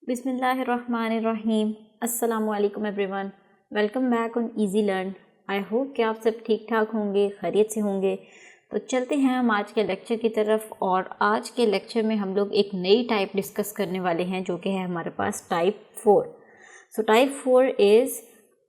बिस्मिल्लाहिर्रहमानिर्रहीम। अस्सलामु अलैकुम everyone, welcome back on easy learn. I hope कि आप सब ठीक ठाक होंगे, खैरियत से होंगे। तो चलते हैं हम आज के लेक्चर की तरफ। और आज के लेक्चर में हम लोग एक नई टाइप डिस्कस करने वाले हैं जो कि है हमारे पास type 4। So type 4 is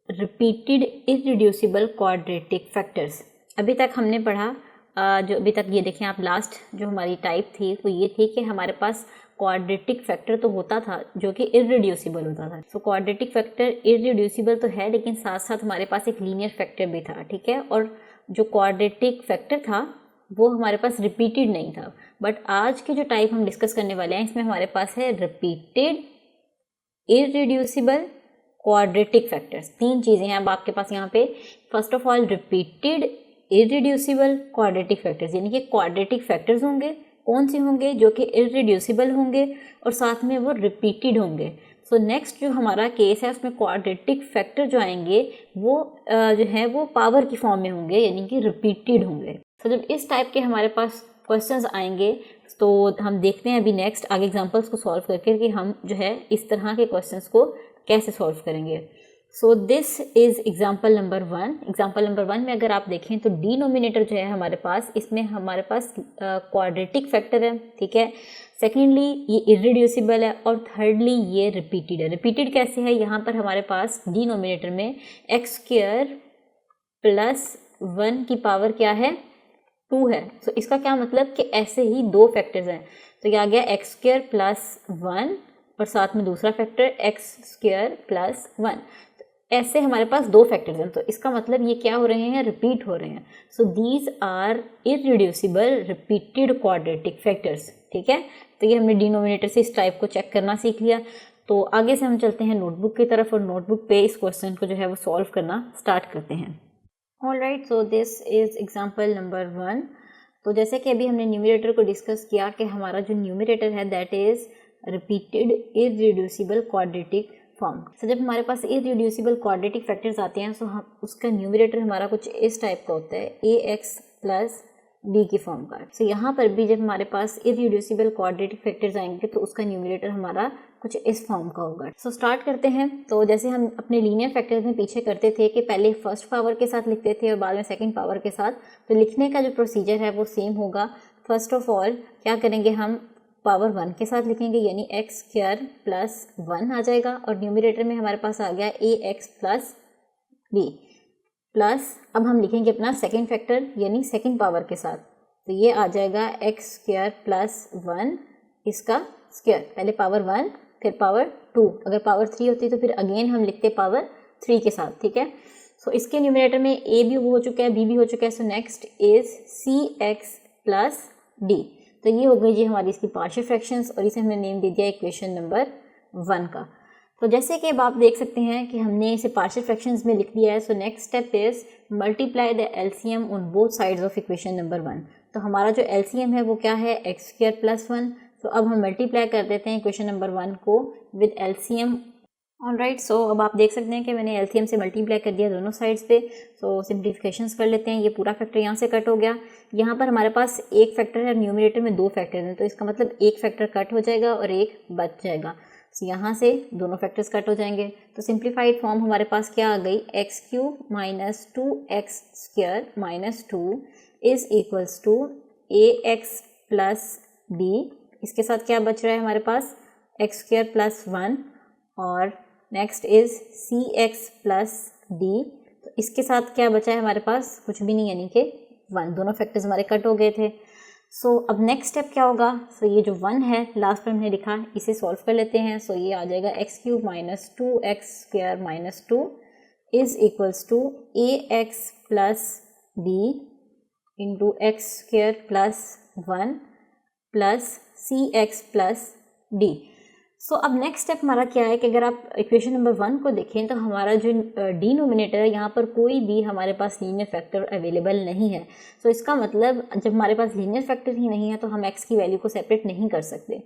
repeated irreducible quadratic factors. अभी तक हमने पढ़ा जो अभी तक ये देखें आप, लास्ट जो हमारी टाइप थी वो ये थी कि हमारे पास क्वाड्रेटिक फैक्टर तो होता था जो कि इररिड्यूसिबल होता था। सो क्वाड्रेटिक फैक्टर इररिड्यूसिबल तो है, लेकिन साथ साथ हमारे पास एक लीनियर फैक्टर भी था, ठीक है। और जो क्वाड्रेटिक फैक्टर था वो हमारे पास रिपीटेड नहीं था। बट आज की जो टाइप हम डिस्कस करने वाले हैं इसमें हमारे पास है रिपीटेड इररिड्यूसिबल क्वाड्रेटिक फैक्टर्स। तीन चीज़ें हैं अब आपके पास यहाँ पे। First of all repeated irreducible quadratic factors, यानी कि क्वाड्रेटिक फैक्टर्स होंगे। कौन से होंगे? जो कि इररिड्यूसिबल होंगे और साथ में वो रिपीटेड होंगे। सो नेक्स्ट जो हमारा केस है उसमें क्वाड्रेटिक फैक्टर जो आएंगे वो जो है वो पावर की फॉर्म में होंगे, यानी कि रिपीटेड होंगे। सो जब इस टाइप के हमारे पास क्वेश्चंस आएंगे तो हम देखते हैं अभी नेक्स्ट आगे एग्जांपल्स को सॉल्व करके कि हम जो है इस तरह के क्वेश्चंस को कैसे सॉल्व करेंगे। So this is example number 1। Example number 1 में अगर आप देखें तो डिनोमिनेटर जो है हमारे पास, इसमें हमारे पास क्वाड्रेटिक फैक्टर है, ठीक है। सेकेंडली ये इररिड्यूसिबल है और थर्डली ये रिपीटेड है। रिपीटेड कैसे है? यहाँ पर हमारे पास डिनोमिनेटर में x² + 1 की पावर क्या है? 2 है। तो इसका क्या मतलब कि ऐसे ही दो फैक्टर्स हैं। तो ये आ गया x² + 1 और साथ में दूसरा फैक्टर x² + 1। ऐसे हमारे पास दो फैक्टर्स हैं, तो इसका मतलब ये क्या हो रहे हैं? रिपीट हो रहे हैं। So these are irreducible repeated quadratic factors, ठीक है। तो ये हमने डिनोमिनेटर से इस टाइप को चेक करना सीख लिया। तो आगे से हम चलते हैं नोटबुक की तरफ और नोटबुक पे इस क्वेश्चन को जो है वो सॉल्व करना स्टार्ट करते हैं। Alright, so this is example number 1। तो जैसे कि अभी हमने न्यूमरेटर को डिस्कस किया कि हमारा जो न्यूमरेटर है that is repeated irreducible quadratic form. तो जब हमारे पास इररिड्यूसिबल क्वाड्रेटिक फैक्टर्स आते हैं तो हम उसका न्यूमरेटर हमारा कुछ इस टाइप का होता है, ax + b की फॉर्म का। तो यहाँ पर भी जब हमारे पास इररिड्यूसिबल क्वाड्रेटिक फैक्टर्स आएंगे तो उसका न्यूमरेटर हमारा कुछ इस फॉर्म का होगा। सो स्टार्ट करते हैं। तो जैसे हम अपने लीनियर फैक्टर्स में पीछे करते थे कि पहले फर्स्ट पावर के साथ लिखते थे और बाद में सेकेंड पावर के साथ, तो लिखने का जो प्रोसीजर है वो सेम होगा। फर्स्ट ऑफ ऑल क्या करेंगे, हम पावर 1 के साथ लिखेंगे, यानी x² + 1 आ जाएगा और न्यूमरेटर में हमारे पास आ गया ax + b प्लस अब हम लिखेंगे अपना सेकेंड फैक्टर यानी सेकेंड पावर के साथ। तो ये आ जाएगा x² + 1 इसका स्क्वायर। पहले पावर 1 फिर पावर 2, अगर पावर 3 होती तो फिर अगेन हम लिखते पावर 3 के साथ, ठीक है। सो इसके न्यूमरेटर में a भी हो चुका है, b भी हो चुका है। So next is cx + d। तो ये हो गई जी हमारी इसकी पार्शियल फ्रैक्शंस और इसे हमने नेम दे दिया इक्वेशन नंबर 1 का। तो जैसे कि अब आप देख सकते हैं कि हमने इसे पार्शियल फ्रैक्शंस में लिख दिया है। सो next step is multiply the LCM on both sides of equation number 1। तो हमारा जो एलसीएम है वो क्या है? x² + 1। तो अब हम मल्टीप्लाई कर देते हैं इक्वेशन नंबर 1 को विद एलसीएम। ऑलराइट, सो अब आप देख सकते हैं कि मैंने एलसीएम से मल्टीप्लाई कर दिया दोनों साइड्स पे। सो सिंप्लीफिकेशंस कर लेते हैं। ये पूरा फैक्टर यहाँ से कट हो गया। यहाँ पर हमारे पास एक फैक्टर है, न्यूमरेटर में दो फैक्टर्स हैं, तो इसका मतलब एक फैक्टर कट हो जाएगा और एक बच जाएगा। सो यहाँ से दोनों फैक्टर्स कट हो जाएंगे। तो सिंप्लीफाइड फॉर्म हमारे पास क्या आ गई? x³ - 2x² - 2 is equals to ax + b। इसके साथ क्या बच रहा है हमारे पास? x² + 1 और नेक्स्ट इज cx + d। तो इसके साथ क्या बचा है हमारे पास? कुछ भी नहीं, यानी कि 1। दोनों फैक्टर्स हमारे कट हो गए थे। सो अब नेक्स्ट स्टेप क्या होगा? सो ये जो 1 है लास्ट पर हमने लिखा, इसे सॉल्व कर लेते हैं। सो ये आ जाएगा x³ - 2x² - 2 is equals to ax + b into x² + 1 plus cx + d। So अब नेक्स्ट स्टेप हमारा क्या है कि अगर आप इक्वेशन नंबर 1 को देखें तो हमारा जो डिनोमिनेटर है यहाँ पर कोई भी हमारे पास लीनियर फैक्टर अवेलेबल नहीं है। सो इसका मतलब जब हमारे पास लीनियर फैक्टर ही नहीं है तो हम x की वैल्यू को सेपरेट नहीं कर सकते।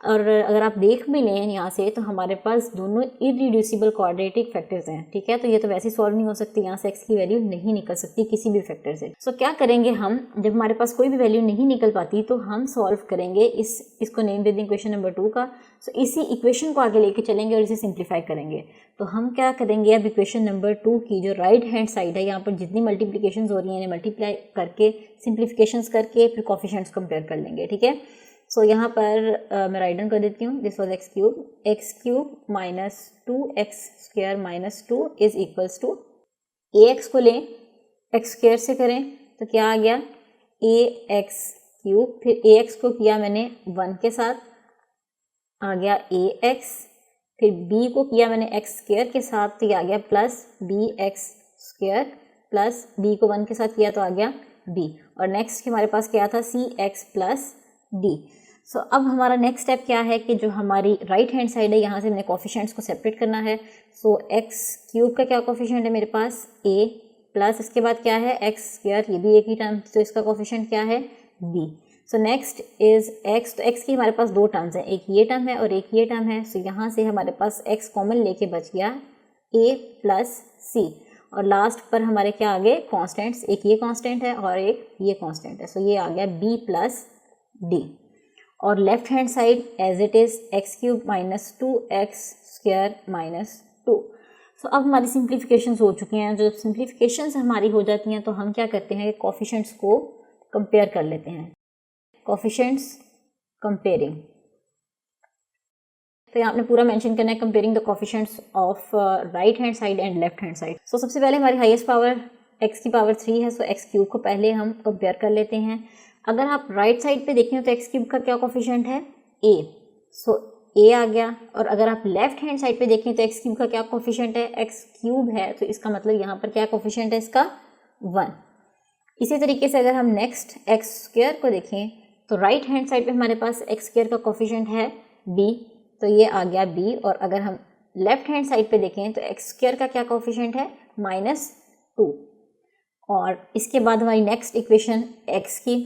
और अगर आप देख भी लें यहाँ से तो हमारे पास दोनों इररिड्यूसिबल क्वाड्रेटिक फैक्टर्स हैं, ठीक है। तो ये तो वैसे ही सॉल्व नहीं हो सकती, यहाँ से x की वैल्यू नहीं निकल सकती किसी भी फैक्टर से। सो क्या करेंगे हम, जब हमारे पास कोई भी वैल्यू नहीं निकल पाती तो हम सॉल्व करेंगे इसको नेम दे दें इक्वेशन नंबर 2 का। सो इसी इक्वेशन को आगे लेके चलेंगे और इसे सिंप्लीफाई करेंगे। तो हम क्या करेंगे, अब इक्वेशन नंबर 2 की जो राइट हैंड साइड है, यहाँ पर जितनी मल्टीप्लिकेशंस हो रही हैं इन्हें मल्टीप्लाई करके सिंप्लीफिकेशंस करके फिर कोफिशिएंट्स कंपेयर कर लेंगे, ठीक है। सो यहाँ पर मैं राइट डाउन कर देती हूँ, this was x cube minus 2x square minus 2 is equals to ax को लें एक्स स्क्वायर से करें तो क्या आ गया ax क्यूब, फिर ax को किया मैंने 1 के साथ आ गया ax, फिर b को किया मैंने x स्क्वायर के साथ तो ये आ गया plus bx square plus b को 1 के साथ किया तो आ गया b, और नेक्स्ट हमारे पास क्या था cx प्लस d। सो अब हमारा नेक्स्ट स्टेप क्या है कि जो हमारी राइट हैंड साइड है यहाँ से हमने कोफिशिएंट्स को सेपरेट करना है। सो x क्यूब का क्या कोफिशिएंट है मेरे पास a प्लस इसके बाद क्या है x स्क्वायर, ये भी एक ही टर्म, तो इसका कोफिशिएंट क्या है b। So next is x, तो x की हमारे पास दो टर्म्स हैं, एक ये टर्म है और एक ये टर्म है। सो यहाँ से हमारे पास x कॉमन लेके बच गया a प्लस c, और लास्ट पर हमारे क्या आ गए कॉन्स्टेंट्स, एक ये कॉन्स्टेंट है और एक ये कॉन्स्टेंट है। सो ये आ गया b प्लस d, और left hand side as it is x cube minus 2x square minus 2। So अब हमारी सिंप्लीफिकेशंस हो चुकी हैं। जो सिंप्लीफिकेशंस हमारी हो जाती हैं तो हम क्या करते हैं कि कोफिशिएंट्स को कंपेयर कर लेते हैं, कोफिशिएंट्स कंपेयरिंग। तो यहाँ आपने पूरा मेंशन करना है comparing the coefficients of right hand side and left hand side. So सबसे पहले हमारी हाईएस्ट पावर x की पावर 3 है, सो एक्स क्यूब को पहले हम कंपेयर कर लेते हैं। अगर आप राइट साइड पे देखें तो एक्स क्यूब का क्या कोफिशिएंट है a, सो a आ गया, और अगर आप लेफ्ट हैंड साइड पे देखें तो एक्स क्यूब का क्या कोफिशिएंट है एक्स क्यूब है, तो इसका मतलब यहाँ पर क्या कोफिशिएंट है इसका 1। इसी तरीके से अगर हम नेक्स्ट एक्स स्क्वायर को देखें तो राइट हैंड साइड पे हमारे पास एक्स स्क्वायर का कोफिशिएंट है b, तो ये आ गया b, और अगर हम लेफ्ट हैंड साइड पे देखें तो एक्स स्क्वायर का क्या कोफिशिएंट है -2। और इसके बाद हमारी नेक्स्ट इक्वेशन x की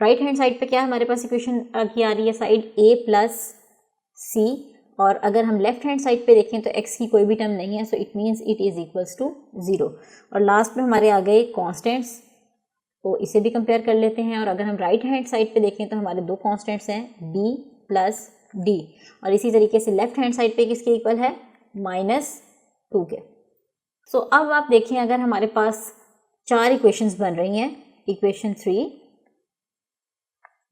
राइट हैंड साइड पे क्या हमारे पास इक्वेशन की आ रही है साइड a प्लस c, और अगर हम लेफ्ट हैंड साइड पे देखें तो x की कोई भी टर्म नहीं है, so it means it is equals to 0। और लास्ट में हमारे आ गए कॉन्स्टेंट्स, तो इसे भी कंपेयर कर लेते हैं। और अगर हम राइट हैंड साइड पे देखें तो हमारे दो कॉन्स्टेंट्स हैं b प्लस d, और इसी तरीके से लेफ्ट हैंड साइड पे किसके इक्वल है -2 के। सो अब आप देखें अगर हमारे पास 4 इक्वेशंस बन रही हैं, इक्वेशन 3,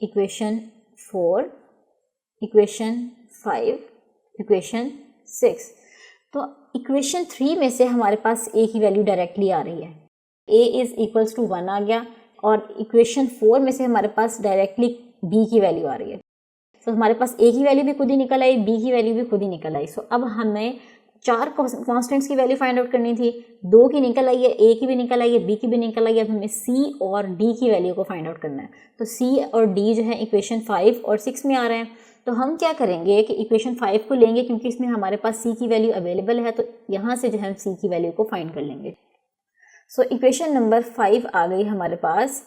इक्वेशन 4, इक्वेशन 5, इक्वेशन 6, तो इक्वेशन 3 में से हमारे पास a की वैल्यू डायरेक्टली आ रही है, a इज़ इक्वल्स टू 1 आ गया, और इक्वेशन 4 में से हमारे पास डायरेक्टली b की वैल्यू आ रही है। तो हमारे पास a की वैल्यू भी खुद ही निकल आई, b की वैल्यू भी खुद ही निकल आई। सो अब हमें 4 कॉन्स्टेंट्स की वैल्यू फाइंड आउट करनी थी, 2 की निकल आई है, a की भी निकल आई है, b की भी निकल आई है। अब हमें c और d की वैल्यू को फाइंड आउट करना है। तो c और d जो है इक्वेशन 5 और 6 में आ रहे हैं, तो हम क्या करेंगे कि इक्वेशन 5 को लेंगे क्योंकि इसमें हमारे पास c की वैल्यू अवेलेबल है, तो यहाँ से जो है हम c की वैल्यू को फाइंड कर लेंगे। सो इक्वेशन नंबर 5 आ गई हमारे पास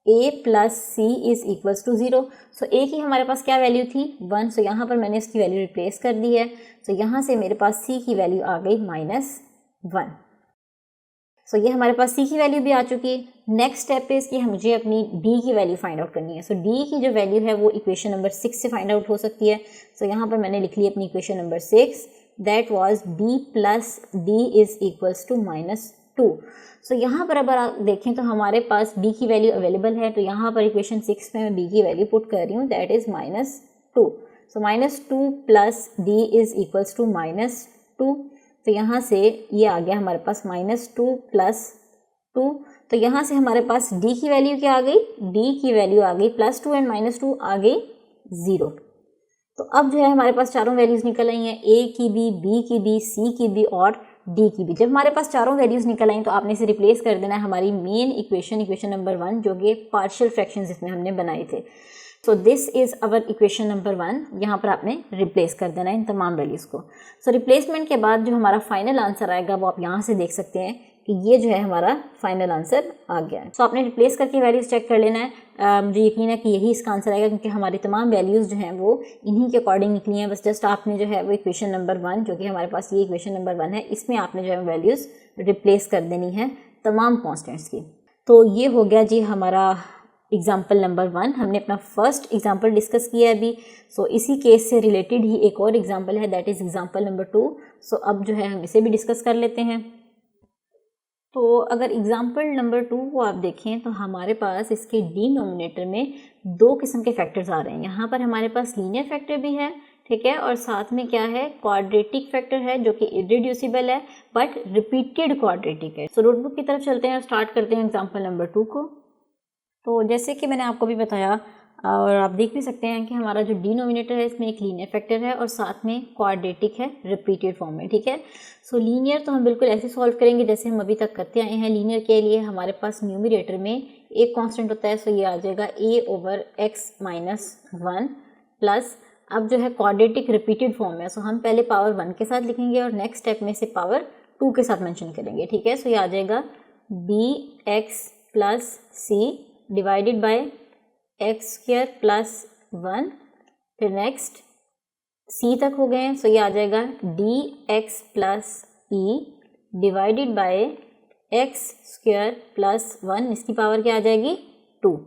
a plus c is equals to 0। So a की हमारे पास क्या वैल्यू थी 1, सो यहाँ पर मैंने इसकी वैल्यू रिप्लेस कर दी है। सो यहाँ से मेरे पास c की वैल्यू आ गई -1। सो ये हमारे पास c की वैल्यू भी आ चुकी है। नेक्स्ट स्टेप इज़ कि मुझे अपनी d की वैल्यू फाइंड आउट करनी है। सो d की जो वैल्यू है वो इक्वेशन नंबर 6 से फाइंड आउट हो सकती है। सो यहाँ पर मैंने लिख ली अपनी equation number 6, that was b plus d is equals to -2। So यहाँ पर अगर आप देखें तो हमारे पास b की वैल्यू अवेलेबल है, तो यहाँ पर इक्वेशन 6 में मैं b की वैल्यू पुट कर रही हूँ, that is -2। So -2 plus d is equals to -2, तो यहाँ से ये आ गया हमारे पास -2 प्लस 2, तो यहाँ से हमारे पास d की वैल्यू क्या आ गई, d की वैल्यू आ गई +2 एंड -2 आ गई 0। तो अब जो है हमारे पास चारों वैल्यूज़ निकल आई हैं, a की भी, b की भी, c की भी और d की भी। जब हमारे पास चारों वैल्यूज़ निकल आई तो आपने इसे रिप्लेस कर देना है हमारी मेन इक्वेशन नंबर 1, जो कि पार्शियल फ्रैक्शंस इसमें हमने बनाए थे। So this is our equation number 1, यहाँ पर आपने रिप्लेस कर देना है इन तमाम वैल्यूज़ को। सो रिप्लेसमेंट के बाद जो हमारा फाइनल आंसर आएगा वो आप यहाँ से देख सकते हैं कि ये जो है हमारा फाइनल आंसर आ गया है। सो आपने रिप्लेस करके वैल्यूज़ चेक कर लेना है। मुझे यकीन है कि यही इसका आंसर आएगा, क्योंकि हमारी तमाम वैल्यूज़ जो हैं वो इन्हीं के अकॉर्डिंग निकली हैं। बस जस्ट आपने जो है वो इक्वेशन नंबर 1, जो कि हमारे पास ये इक्वेशन नंबर 1 है, इसमें आपने जो है वैल्यूज़ रिप्लेस कर देनी है तमाम कॉन्स्टेंट्स की। तो ये हो गया जी हमारा एग्जाम्पल नंबर 1 हमने अपना फर्स्ट एग्जाम्पल डिस्कस किया है अभी। सो इसी केस से रिलेटेड ही एक और एग्जाम्पल है, that is example number 2। So अब जो है हम इसे भी डिस्कस कर लेते हैं। तो अगर एग्जाम्पल नंबर 2 को आप देखें तो हमारे पास इसके डिनोमिनेटर में 2 किस्म के फैक्टर्स आ रहे हैं। यहाँ पर हमारे पास लीनियर फैक्टर भी है, ठीक है, और साथ में क्या है, क्वाड्रेटिक फैक्टर है जो कि इररिड्यूसिबल है बट रिपीटेड क्वाड्रेटिक है। सो नोटबुक की तरफ चलते हैं और स्टार्ट करते हैं एग्जाम्पल नंबर 2 को। तो जैसे कि मैंने आपको भी बताया और आप देख भी सकते हैं कि हमारा जो डिनोमिनेटर है इसमें एक लीनियर फैक्टर है और साथ में क्वाड्रेटिक है रिपीटेड फॉर्म में, ठीक है। सो लीनियर तो हम बिल्कुल ऐसे सॉल्व करेंगे जैसे हम अभी तक करते आए हैं। लीनियर के लिए हमारे पास न्यूमरेटर में एक कांस्टेंट होता है, सो ये आ जाएगा a/x-1 प्लस, अब जो है क्वाड्रेटिक रिपीटेड फॉर्म है, सो हम पहले पावर 1 के साथ लिखेंगे और नेक्स्ट स्टेप में से पावर 2 के साथ मेंशन करेंगे, ठीक है। सो ये आ जाएगा bx plus c divided by x² plus 1, फिर नेक्स्ट c तक हो गए हैं, सो ये आ जाएगा dx plus e divided by x² plus 1, इसकी पावर क्या आ जाएगी 2।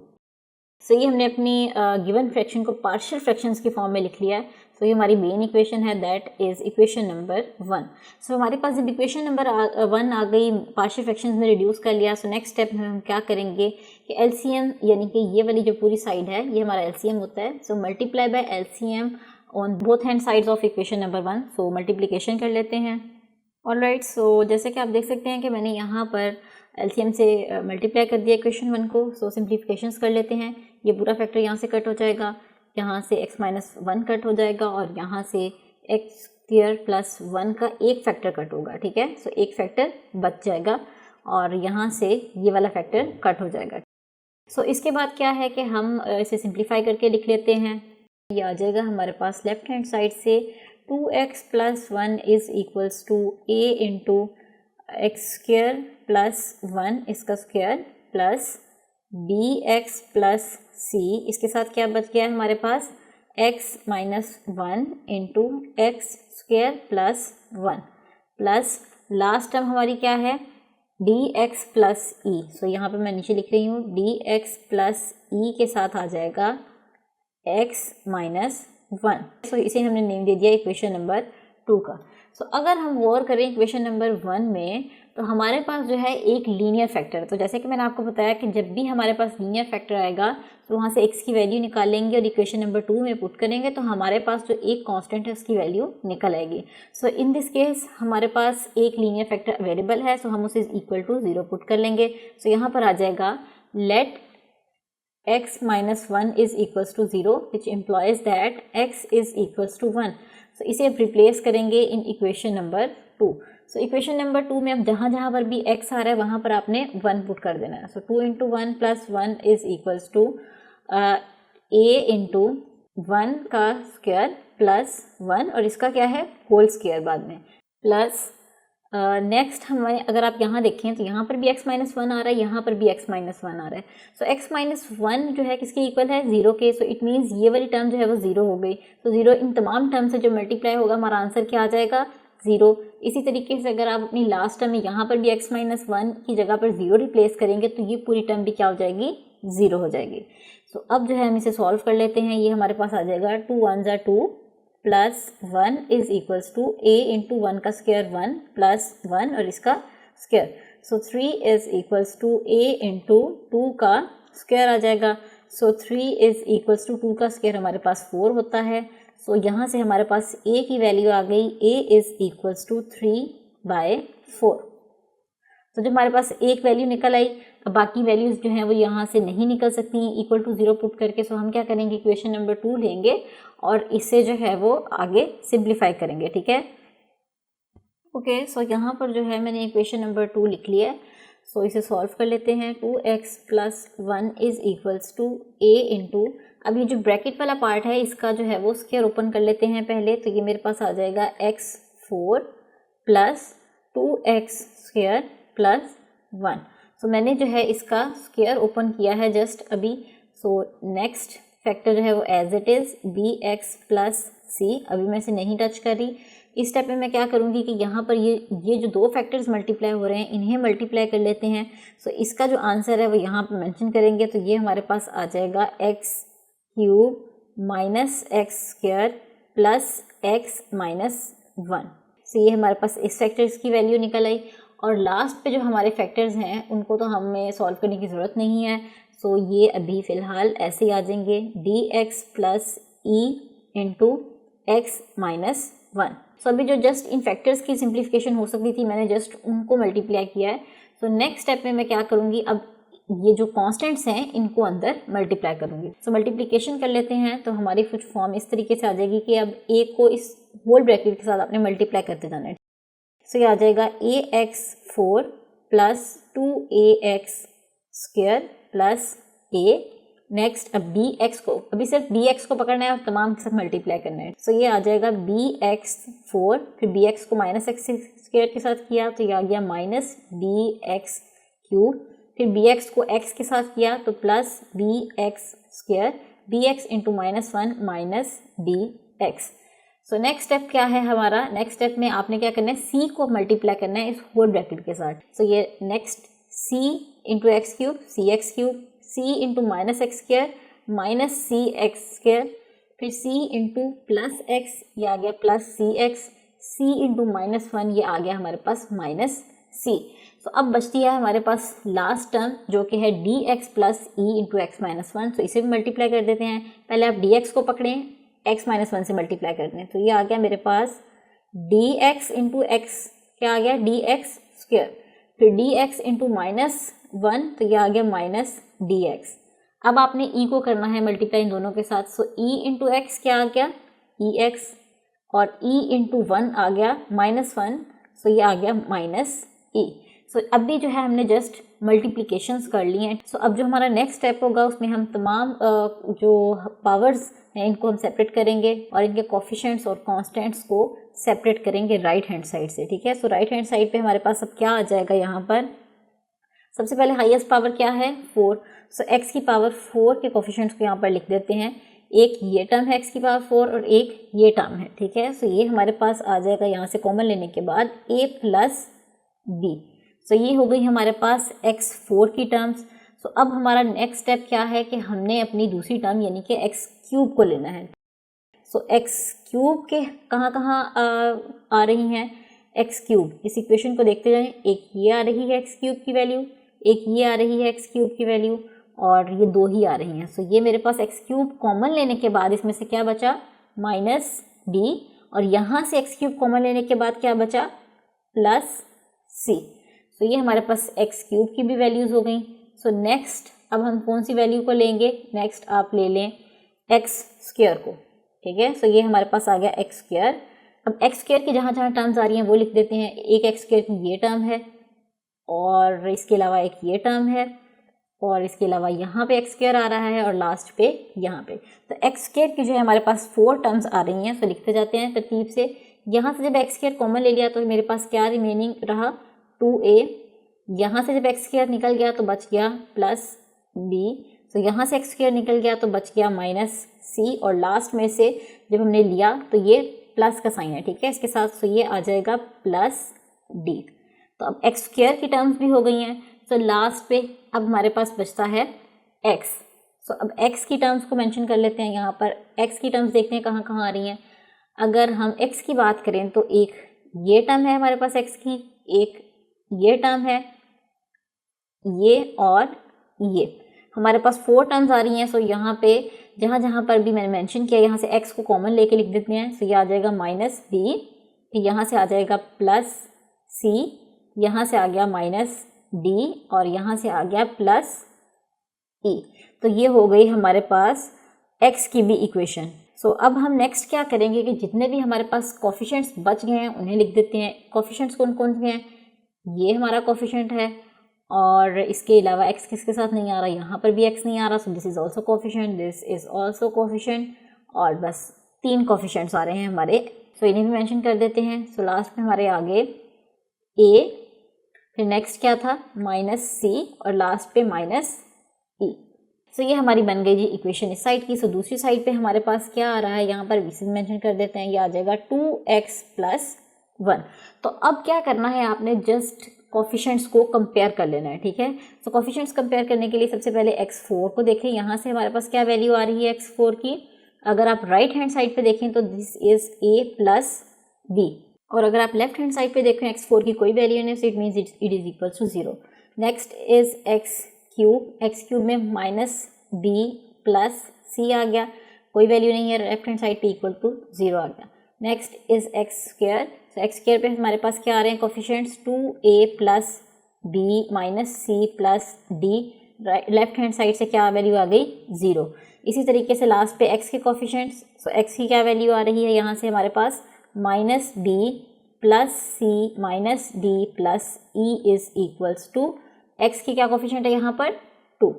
सो ये हमने अपनी गिवन फ्रैक्शन को पार्शियल फ्रैक्शंस की फॉर्म में लिख लिया है। सो ये हमारी मेन इक्वेशन है, दैट इज़ इक्वेशन नंबर 1। सो हमारे पास जब इक्वेशन नंबर 1 आ गई, पार्शियल फ्रैक्शंस में रिड्यूस कर लिया, सो नेक्स्ट स्टेप में हम क्या करेंगे कि एलसीएम, यानी कि ये वाली जो पूरी साइड है ये हमारा एलसीएम होता है। So multiply by LCM on both hand sides of equation number 1। So multiplication कर लेते हैं। ऑलराइट, सो जैसे कि आप देख सकते हैं कि मैंने यहाँ पर एलसीएम से मल्टीप्लाई कर दिया इक्वेशन 1 को। सो सिंप्लीफिकेशंस कर लेते हैं। ये पूरा फैक्टर यहाँ से कट हो जाएगा, यहाँ से x-1 कट हो जाएगा और यहाँ से x² प्लस 1 का एक फैक्टर कट होगा, ठीक है। सो एक फैक्टर बच जाएगा और यहाँ से ये वाला फैक्टर कट हो जाएगा। सो इसके बाद क्या है कि हम इसे सिंप्लीफाई करके लिख लेते हैं। ये आ जाएगा हमारे पास लेफ्ट हैंड साइड से 2x plus 1 is equals to a into x² plus 1 इसका square plus bx plus c, इसके साथ क्या बच गया है हमारे पास x-1 into x² plus 1 plus last term हमारी क्या है dx प्लस e। सो यहाँ पे मैं नीचे लिख रही हूँ dx प्लस e के साथ आ जाएगा x-1। सो इसे हमने नेम दे दिया इक्वेशन नंबर 2 का। सो अगर हम गौर करें इक्वेशन नंबर 1 में तो हमारे पास जो है एक लीनियर फैक्टर है। तो जैसे कि मैंने आपको बताया कि जब भी हमारे पास लीनियर फैक्टर आएगा तो वहाँ से x की वैल्यू निकालेंगे और इक्वेशन नंबर 2 में पुट करेंगे तो हमारे पास जो एक कांस्टेंट है उसकी वैल्यू निकल आएगी। सो इन दिस केस हमारे पास एक लीनियर फैक्टर अवेलेबल है, सो हम उसे इक्वल टू 0 पुट कर लेंगे। सो यहाँ पर आ जाएगा let x-1 is equals to 0 which implies that x is equals to 1। So इसे अब रिप्लेस करेंगे in equation number 2। So equation number 2 में अब जहाँ जहाँ पर भी x आ रहा है वहाँ पर आपने 1 पुट कर देना है। So 2 into 1 plus 1 is equals to a into 1 का स्क्वायर प्लस 1 और इसका क्या है होल स्क्वायर बाद में प्लस नेक्स्ट हमें अगर आप यहाँ देखें तो यहाँ पर भी x-1 आ रहा है, यहाँ पर भी x-1 आ रहा है। सो x-1 जो है किसके इक्वल है 0 के। सो इट मीन्स ये वाली टर्म जो है वो 0 हो गई। तो 0 इन तमाम टर्म से जो मल्टीप्लाई होगा हमारा आंसर क्या आ जाएगा 0। इसी तरीके से अगर आप अपनी लास्ट टर्म में यहाँ पर भी x-1 की जगह पर 0 रिप्लेस करेंगे तो ये पूरी टर्म भी क्या हो जाएगी 0 हो जाएगी। सो अब जो है हम इसे सॉल्व कर लेते हैं। ये हमारे पास आ जाएगा 2 1 2 plus 1 is equals to a into 1 का स्क्वायर 1 प्लस 1 और इसका square. So 3 is equals to a into 2 का स्क्वायर आ जाएगा। सो 3 इज इक्वल्स टू 2 का स्क्वायर हमारे पास 4 होता है। सो यहाँ से हमारे पास a की वैल्यू आ गई a इज इक्वल्स टू 3/4। तो जब हमारे पास एक वैल्यू निकल आई अब बाकी वैल्यूज़ जो हैं वो यहाँ से नहीं निकल सकती इक्वल टू 0 पुट करके। सो हम क्या करेंगे इक्वेशन नंबर 2 लेंगे और इससे जो है वो आगे सिंप्लीफाई करेंगे, ठीक है। ओके, सो यहाँ पर जो है मैंने इक्वेशन नंबर 2 लिख लिया है। सो इसे सॉल्व कर लेते हैं। 2x plus 1 is equals to a into, अब ये जो ब्रैकेट वाला पार्ट है इसका जो है वो स्क्वायर ओपन कर लेते हैं पहले। तो ये मेरे पास आ जाएगा x4 plus 2x square plus 1। सो मैंने जो है इसका स्क्वायर ओपन किया है जस्ट अभी। सो नेक्स्ट फैक्टर जो है वो as it is bx plus c, अभी मैं इसे नहीं टच कर रही। इस स्टेप में मैं क्या करूँगी कि यहाँ पर ये जो दो फैक्टर्स मल्टीप्लाई हो रहे हैं इन्हें मल्टीप्लाई कर लेते हैं। सो इसका जो आंसर है वो यहाँ पर मेंशन करेंगे, तो ये हमारे पास आ जाएगा x cube minus x square plus x minus 1। सो ये हमारे पास इस फैक्टर्स की वैल्यू निकल आई। और लास्ट पे जो हमारे फैक्टर्स हैं उनको तो हमें सॉल्व करने की ज़रूरत नहीं है, सो ये अभी फ़िलहाल ऐसे ही आ जाएंगे, D x plus E into x minus 1। सो अभी जो जस्ट इन फैक्टर्स की सिंप्लीफिकेशन हो सकती थी मैंने जस्ट उनको मल्टीप्लाई किया है। सो नेक्स्ट स्टेप में मैं क्या करूँगी, अब ये जो कांस्टेंट्स हैं इनको अंदर मल्टीप्लाई करूँगी। सो मल्टीप्लिकेशन कर लेते हैं, तो हमारी कुछ फॉर्म इस तरीके से आ जाएगी कि अब ए को इस होल ब्रैकेट के साथ आपने मल्टीप्लाई करते जाना है। सो ये आ जाएगा a x 4 plus 2ax square plus a. Next अब बी एक्स को, अभी सिर्फ बी एक्स को पकड़ना है और तमाम के साथ मल्टीप्लाई करना है। सो ये आ जाएगा बी एक्स 4, फिर बी एक्स को माइनस एक्स स्क्वायर के साथ किया तो ये आ गया माइनस डी एक्स क्यूब, फिर बी एक्स को एक्स के साथ किया तो plus b x square, b x into minus 1 minus d x. So next step क्या है हमारा, नेक्स्ट स्टेप में आपने क्या करना है, c को मल्टीप्लाई करना है इस होल ब्रैकेट के साथ। सो ये next c into x cube c x cube, c into minus x square minus c x square, फिर c इंटू प्लस एक्स ये आ गया plus c x, c into minus 1 ये आ गया हमारे पास माइनस c। तो अब बचती है हमारे पास लास्ट टर्म जो कि है D x plus E into x minus 1। तो इसे भी मल्टीप्लाई कर देते हैं। पहले आप डी एक्स को पकड़ें, x माइनस 1 से मल्टीप्लाई करते हैं, तो ये आ गया मेरे पास डी एक्स इंटू एक्स, क्या आ गया डी एक्स स्क्वायर, फिर डी एक्स इंटू माइनस 1 तो ये आ गया माइनस डी एक्स। अब आपने e को करना है मल्टीप्लाई इन दोनों के साथ। सो e इंटू एक्स क्या आ गया ई एक्स, और e इंटू 1 आ गया माइनस 1, सो ये आ गया माइनस ई। सो अभी जो है हमने जस्ट मल्टीप्लिकेशंस कर ली हैं। सो अब जो हमारा नेक्स्ट स्टेप होगा उसमें हम तमाम जो पावर्स हैं इनको हम सेपरेट करेंगे और इनके कोफिशिएंट्स और कांस्टेंट्स को सेपरेट करेंगे राइट हैंड साइड से, ठीक है। सो राइट हैंड साइड पे हमारे पास अब क्या आ जाएगा, यहाँ पर सबसे पहले हाईएस्ट पावर क्या है 4। सो x की पावर 4 के कोफिशिएंट्स को यहाँ पर लिख देते हैं। एक ये टर्म है x की पावर 4 और एक ये टर्म है, ठीक है। सो ये हमारे पास आ जाएगा यहाँ से कॉमन लेने के बाद a प्लस बी। सो ये हो गई हमारे पास x4 की टर्म्स। सो अब हमारा नेक्स्ट स्टेप क्या है कि हमने अपनी दूसरी टर्म यानी कि एक्स क्यूब को लेना है। सो एक्स क्यूब के कहाँ कहाँ आ रही हैं एक्स क्यूब, इस इक्वेशन को देखते जाएं। एक ये आ रही है एक्स क्यूब की वैल्यू, एक ये आ रही है एक्स क्यूब की वैल्यू, और ये दो ही आ रही हैं। सो ये मेरे पास एक्स क्यूब कॉमन लेने के बाद इसमें से क्या बचा माइनस डी, और यहाँ से एक्स क्यूब कॉमन लेने के बाद क्या बचा प्लस सी। सो ये हमारे पास एक्स क्यूब की भी वैल्यूज़ हो गई। सो नेक्स्ट अब हम कौन सी वैल्यू को लेंगे, नेक्स्ट आप ले लें एक्स स्क्वायर को, ठीक है। सो ये हमारे पास आ गया एक्स स्क्वायर। अब एक्स स्क्वायर की जहाँ जहाँ टर्म्स आ रही हैं वो लिख देते हैं। एक एक्स स्क्वायर की ये टर्म है, और इसके अलावा एक ये टर्म है, और इसके अलावा यहाँ पे एक्स स्क्वायर आ रहा है, और लास्ट पे यहाँ पे। तो एक्स स्क्वायर की जो है हमारे पास 4 टर्म्स आ रही हैं। सो लिखते जाते हैं तरतीब से। यहाँ से जब एक्स स्क्वायर कॉमन ले लिया तो मेरे पास क्या रिमेनिंग रहा 2a। यहाँ से जब एक्स स्क्वायर निकल गया तो बच गया प्लस b। तो यहाँ से एक्स स्क्वायर निकल गया तो बच गया माइनस c, और लास्ट में से जब हमने लिया तो ये प्लस का साइन है, ठीक है, इसके साथ। तो ये आ जाएगा प्लस d। तो अब एक्स स्क्वायर की टर्म्स भी हो गई हैं। तो लास्ट पे अब हमारे पास बचता है x। सो अब x की टर्म्स को मेंशन कर लेते हैं। यहाँ पर x की टर्म्स देखते हैं कहाँ कहाँ आ रही हैं। अगर हम x की बात करें तो एक ये टर्म है हमारे पास x की, एक ये टर्म है, ये और ये हमारे पास 4 टर्म्स आ रही हैं। सो यहाँ पे जहाँ जहाँ पर भी मैंने मेंशन किया यहाँ से x को कॉमन लेके लिख देते हैं। सो ये आ जाएगा माइनस b, फिर यहाँ से आ जाएगा प्लस c, यहाँ से आ गया माइनस d, और यहाँ से आ गया प्लस e। तो ये हो गई हमारे पास x की भी इक्वेशन। सो अब हम नेक्स्ट क्या करेंगे कि जितने भी हमारे पास कोफिशिएंट्स बच गए हैं उन्हें लिख देते हैं। कोफिशिएंट्स कौन कौन से हैं, ये हमारा कोफिशिएंट है, और इसके अलावा x किसके साथ नहीं आ रहा, यहाँ पर भी x नहीं आ रहा। So this is also coefficient, this is also coefficient, और बस 3 कोफिशिएंट्स आ रहे हैं हमारे। सो इन्हें भी मेंशन कर देते हैं। सो लास्ट में हमारे आगे a, फिर नेक्स्ट क्या था माइनस c, और लास्ट पे माइनस e। सो ये हमारी बन गई जी इक्वेशन इस साइड की। सो दूसरी साइड पे हमारे पास क्या आ रहा है, यहाँ पर भी मेंशन कर देते हैं, ये आ जाएगा 2x + 1। तो अब क्या करना है, आपने जस्ट कोफिशिएंट्स को कंपेयर कर लेना है, ठीक है। सो कोफिशिएंट्स कंपेयर करने के लिए सबसे पहले x4 को देखें, यहाँ से हमारे पास क्या वैल्यू आ रही है x4 की। अगर आप राइट हैंड साइड पे देखें तो दिस इज a + b, और अगर आप लेफ्ट हैंड साइड पे देखें x4 की कोई वैल्यू नहीं, so it means it is equal to 0। Next is x³ में -b + c आ गया, कोई वैल्यू नहीं है, लेफ्ट हैंड साइड पे इक्वल टू 0 आ गया। नेक्स्ट इज x², तो x² पे हमारे पास क्या आ रहे हैं coefficients, 2a + b - c + d, left hand side से क्या वैल्यू आ गई, 0। इसी तरीके से लास्ट पे x के कोफिशिएंट्स, सो x की क्या वैल्यू आ रही है, यहाँ से हमारे पास -b + c - d + e is equals to x की क्या कोफिशिएंट है यहाँ पर, 2।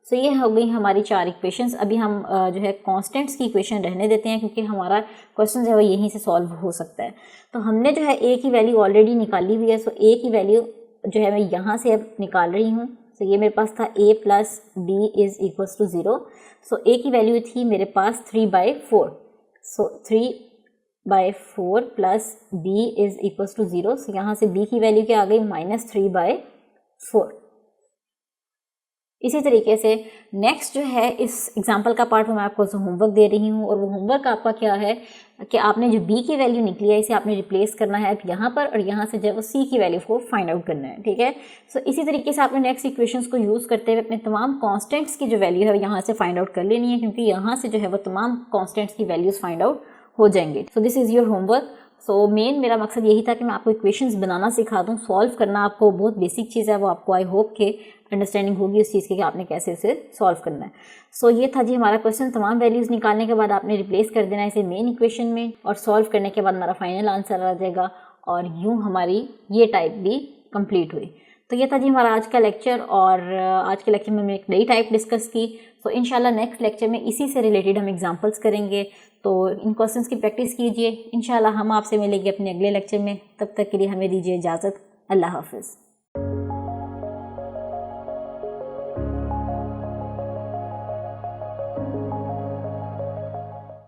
सो ये हो गई हमारी 4 इक्वेशंस। अभी हम जो है कांस्टेंट्स की इक्वेशन रहने देते हैं, क्योंकि हमारा क्वेश्चन जो है वो यहीं से सॉल्व हो सकता है। तो हमने जो है a की वैल्यू ऑलरेडी निकाली हुई है, सो a की वैल्यू जो है मैं यहाँ से अब निकाल रही हूँ। सो ये मेरे पास था a + b is equals to 0। So a की वैल्यू थी मेरे पास 3/4, so 3/4 + b is equals to 0। So यहाँ से b की वैल्यू क्या आ गई, -3/4। इसी तरीके से नेक्स्ट जो है इस एग्जाम्पल का पार्ट मैं आपको होमवर्क दे रही हूँ, और वो होमवर्क आपका क्या है कि आपने जो b की वैल्यू निकली है इसे आपने रिप्लेस करना है यहाँ पर, और यहाँ से जो वो c की वैल्यू को फाइंड आउट करना है, ठीक है। सो इसी तरीके से आपने नेक्स्ट इक्वेशंस को यूज़ करते हुए अपने तमाम कॉन्स्टेंट्स की जो वैल्यू है यहाँ से फाइंड आउट कर लेनी है, क्योंकि यहाँ से जो है वो तमाम कॉन्स्टेंट्स की वैल्यूज़ फाइंड आउट हो जाएंगे। So this is your homework. So main मेरा मकसद यही था कि मैं आपको इक्वेशंस बनाना सिखा दूँ, सॉल्व करना आपको बहुत बेसिक चीज़ है, वो आपको आई होप के अंडरस्टैंडिंग होगी उस चीज़ की कि आपने कैसे इसे सॉल्व करना है। सो ये था जी हमारा क्वेश्चन। तमाम वैल्यूज़ निकालने के बाद आपने रिप्लेस कर देना है इसे मेन इक्वेशन में, और सॉल्व करने के बाद हमारा फाइनल आंसर आ जाएगा, और यूँ हमारी ये टाइप भी कंप्लीट हुई। तो ये था जी हमारा आज का लेक्चर, और आज के लेक्चर में हमने एक नई टाइप डिस्कस की। सो इंशाल्लाह नेक्स्ट लेक्चर में इसी से रिलेटेड हम एग्जांपल्स करेंगे, तो इन क्वेश्चंस की प्रैक्टिस कीजिए। इंशाल्लाह हम आपसे मिलेंगे अपने अगले लेक्चर में, तब तक के लिए हमें दीजिए इजाज़त। अल्लाह हाफ़िज़।